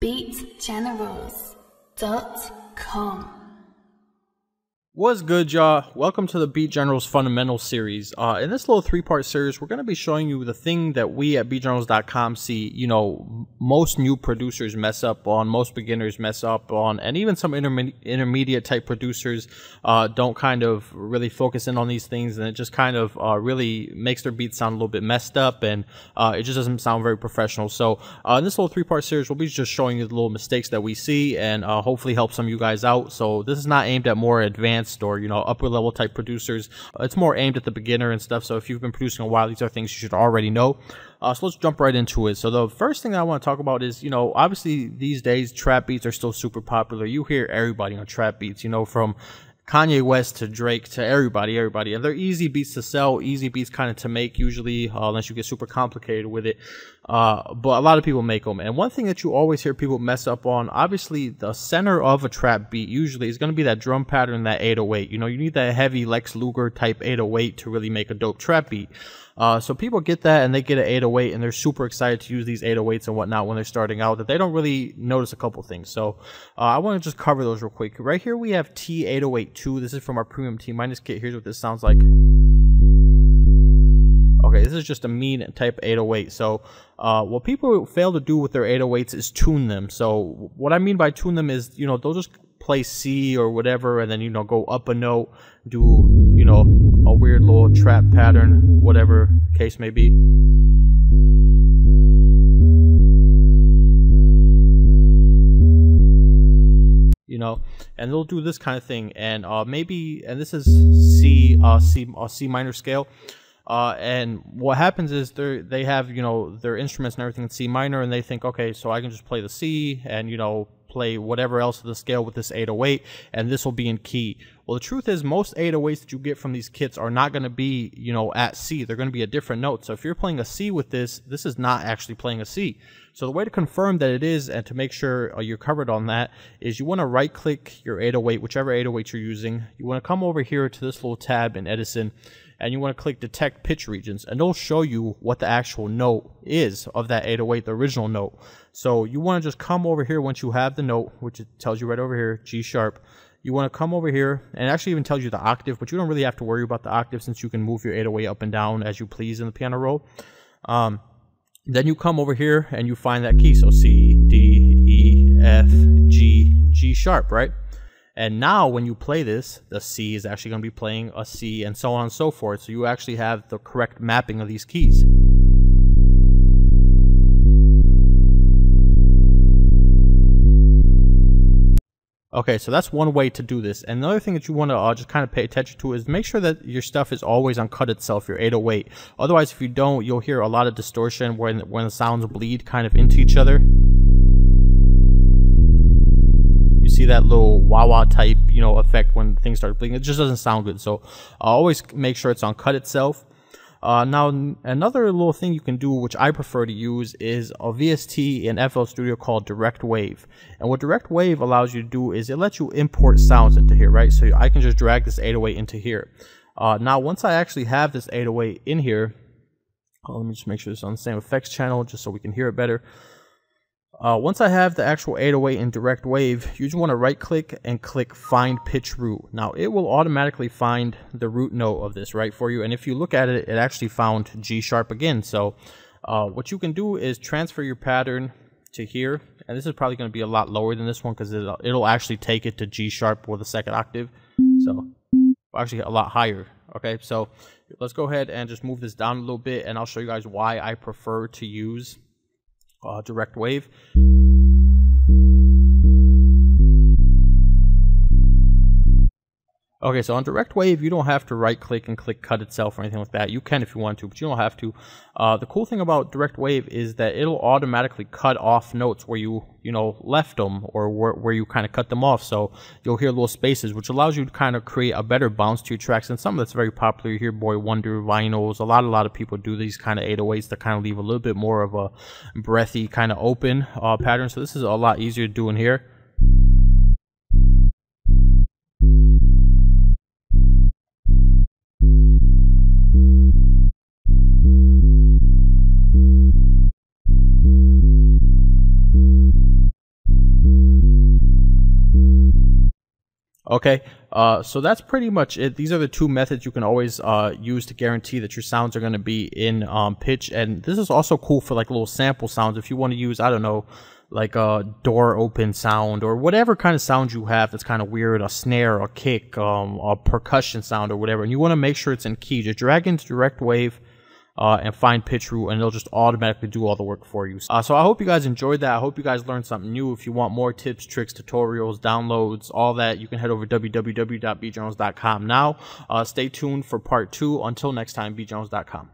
BeatGenerals.com. What's good, y'all? Welcome to the Beat Generals Fundamental series. In this little three-part series, we're going to be showing you the thing that we at BeatGenerals.com see, most new producers mess up on, most beginners mess up on, and even some intermediate type producers don't kind of really focus in on these things, and it just kind of really makes their beats sound a little bit messed up, and it just doesn't sound very professional. So in this little three-part series, we'll be just showing you the little mistakes that we see, and hopefully help some of you guys out. So this is not aimed at more advanced or upper level type producers. It's more aimed at the beginner and stuff. So if you've been producing a while, these are things you should already know. So let's jump right into it. So the first thing I want to talk about is, obviously these days trap beats are still super popular. You hear everybody on trap beats, from Kanye West to Drake to everybody, and they're easy beats to sell, easy beats kind of to make usually, unless you get super complicated with it. But a lot of people make them. And one thing that you always hear people mess up on, obviously the center of a trap beat usually is going to be that drum pattern, that 808. You need that heavy Lex Luger type 808 to really make a dope trap beat. So people get that and they get an 808 and they're super excited to use these 808s and whatnot when they're starting out, that they don't really notice a couple things. So I want to just cover those real quick. Right here we have T808-2. This is from our premium T-minus kit. Here's what this sounds like. Okay, this is just a mean type 808. So what people fail to do with their 808s is tune them. So what I mean by tune them is, they'll just play C or whatever and then, go up a note, do, a weird little trap pattern, whatever case may be. And they'll do this kind of thing, and and this is C minor scale. And what happens is they have, their instruments and everything in C minor, and they think, okay, so I can just play the C and, play whatever else of the scale with this 808, and this will be in key. Well, the truth is most 808s that you get from these kits are not going to be, at C. They're going to be a different note. So if you're playing a C with this is not actually playing a C. So the way to confirm that it is, and to make sure you're covered on that, is you want to right click your 808, whichever 808 you're using. You want to come over here to this little tab in Edison, and you want to click detect pitch regions, and it'll show you what the actual note is of that 808, the original note. So you want to just come over here once you have the note, which it tells you right over here, G sharp. You want to come over here, and it actually even tells you the octave, but you don't really have to worry about the octave since you can move your 808 up and down as you please in the piano roll. Then you come over here and you find that key, so C, D, E, F, G, G sharp, right? And now when you play this, the C is actually going to be playing a C, and so on and so forth. So you actually have the correct mapping of these keys. Okay, so that's one way to do this. And another thing that you want to just kind of pay attention to is make sure that your stuff is always on cut itself, your 808. Otherwise, if you don't, you'll hear a lot of distortion when the sounds bleed kind of into each other. You see that little wah-wah type, effect when things start bleeding. It just doesn't sound good. So always make sure it's on cut itself. Now, another little thing you can do, which I prefer to use, is a VST in FL Studio called Direct Wave. And what Direct Wave allows you to do is it lets you import sounds into here, right? So I can just drag this 808 into here. Now, once I actually have this 808 in here, let me just make sure it's on the same effects channel just so we can hear it better. Once I have the actual 808 in Direct Wave, you just want to right click and click Find Pitch Root. Now it will automatically find the root note of this right for you, and if you look at it, it actually found G sharp again. So what you can do is transfer your pattern to here, and this is probably going to be a lot lower than this one because it'll actually take it to G sharp with a second octave, so actually a lot higher. Okay, so let's go ahead and just move this down a little bit, and I'll show you guys why I prefer to use Direct Wave. Okay, so on Direct Wave, you don't have to right click and click cut itself or anything like that. You can if you want to, but you don't have to. The cool thing about Direct Wave is that it'll automatically cut off notes where you left them, or where you kind of cut them off. So you'll hear little spaces, which allows you to kind of create a better bounce to your tracks. And something that's very popular, you hear Boy Wonder, Vinyls, a lot of people do these kind of 808s that kind of leave a little bit more of a breathy kind of open pattern. So this is a lot easier to do in here. Okay, so that's pretty much it. These are the two methods you can always use to guarantee that your sounds are going to be in pitch. And this is also cool for like little sample sounds. If you want to use, I don't know, like a door open sound or whatever kind of sound you have that's kind of weird, a snare, a kick, a percussion sound or whatever, and you want to make sure it's in key, just drag into direct wave and find pitch root, and it'll just automatically do all the work for you. So I hope you guys enjoyed that. I hope you guys learned something new. If you want more tips, tricks, tutorials, downloads, all that, you can head over to www.beatjournals.com now. Stay tuned for part 2. Until next time, beatjournals.com.